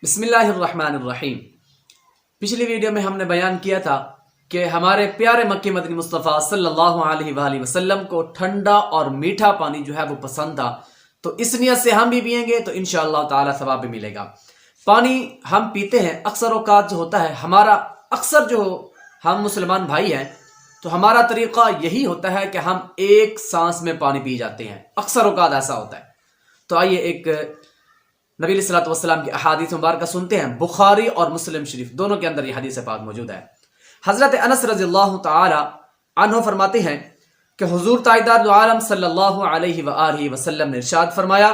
بسم اللہ الرحمن الرحیم۔ پچھلی ویڈیو میں ہم نے بیان کیا تھا کہ ہمارے پیارے مکی مدنی مصطفیٰ صلی اللہ علیہ وآلہ وسلم کو ٹھنڈا اور میٹھا پانی جو ہے وہ پسند تھا، تو اس نیت سے ہم بھی پئیں گے تو انشاءاللہ تعالی ثواب بھی ملے گا۔ پانی ہم پیتے ہیں، اکثر اوقات جو ہوتا ہے ہمارا جو ہم مسلمان بھائی ہیں تو ہمارا طریقہ یہی ہوتا ہے کہ ہم ایک سانس میں پانی پی جاتے ہیں، اکثر اوقات ایسا ہوتا ہے۔ تو آئیے ایک نبی علیہ الصلوۃ والسلام کی احادیث مبارکہ سنتے ہیں، بخاری اور مسلم شریف دونوں کے اندر یہ حدیث پاک موجود ہے۔ حضرت انس رضی اللہ تعالی عنہ فرماتے ہیں کہ حضور تاجدار دو عالم صلی اللہ علیہ وآلہ وسلم نے ارشاد فرمایا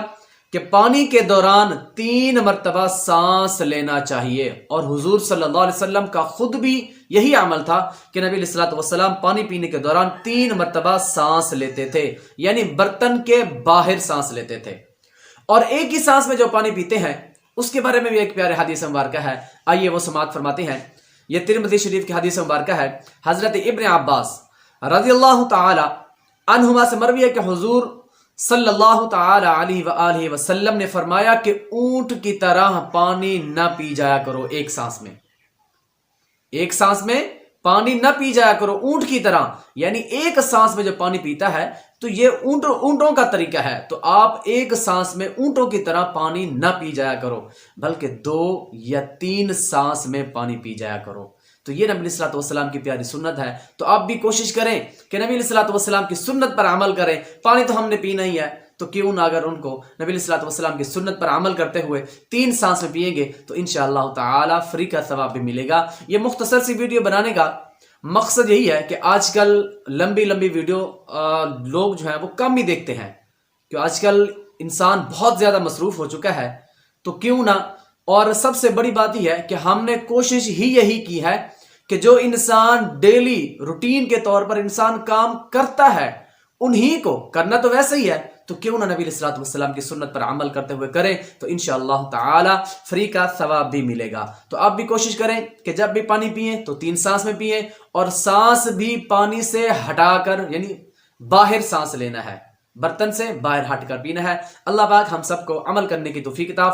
کہ پانی کے دوران 3 مرتبہ سانس لینا چاہیے، اور حضور صلی اللہ علیہ وسلم کا خود بھی یہی عمل تھا کہ نبی علیہ الصلوۃ والسلام پانی پینے کے دوران 3 مرتبہ سانس لیتے تھے، یعنی برتن کے باہر سانس لیتے تھے۔ اور ایک ہی سانس میں جو پانی پیتے ہیں اس کے بارے میں بھی ایک پیارے حدیث مبارکہ ہے، آئیے وہ سماعت فرماتے ہیں۔ یہ ترمذی شریف کی حدیث مبارکہ ہے۔ حضرت ابن عباس رضی اللہ تعالی عنہما سے مروی ہے کہ حضور صلی اللہ تعالی علیہ وآلہ وسلم نے فرمایا کہ اونٹ کی طرح پانی نہ پی جایا کرو ایک سانس میں پانی نہ پی جایا کرو اونٹ کی طرح، یعنی ایک سانس میں جو پانی پیتا ہے تو یہ اونٹوں کا طریقہ ہے، تو آپ ایک سانس میں اونٹوں کی طرح پانی نہ پی جایا کرو، بلکہ 2 یا 3 سانس میں پانی پی جایا کرو۔ تو یہ نبی علیہ الصلوۃ والسلام کی پیاری سنت ہے، تو آپ بھی کوشش کریں کہ نبی علیہ الصلوۃ والسلام کی سنت پر عمل کریں۔ پانی تو ہم نے پینا ہی ہے، تو کیوں نہ اگر ان کو نبی علیہ الصلوۃ والسلام کی سنت پر عمل کرتے ہوئے 3 سانس میں پیئیں گے تو انشاءاللہ تعالی فری کا ثواب بھی ملے گا۔ یہ مختصر سی ویڈیو بنانے کا مقصد یہی ہے کہ آج کل لمبی ویڈیو لوگ جو ہیں وہ کم ہی دیکھتے ہیں، کہ آج کل انسان بہت زیادہ مصروف ہو چکا ہے، تو کیوں نہ، اور سب سے بڑی بات یہ ہے کہ ہم نے کوشش ہی یہی کی ہے کہ جو انسان ڈیلی روٹین کے طور پر انسان کام کرتا ہے انہی کو کرنا تو ویسے ہی ہے، تو کیوں نہ نبی علیہ الصلوۃ والسلام کی سنت پر عمل کرتے ہوئے کریں تو انشاءاللہ تعالی فری کا ثواب بھی ملے گا۔ تو آپ بھی کوشش کریں کہ جب بھی پانی پئیں تو 3 سانس میں پئیں، اور سانس بھی پانی سے ہٹا کر، یعنی باہر سانس لینا ہے، برتن سے باہر ہٹ کر پینا ہے۔ اللہ پاک ہم سب کو عمل کرنے کی توفیق عطا فرمائے۔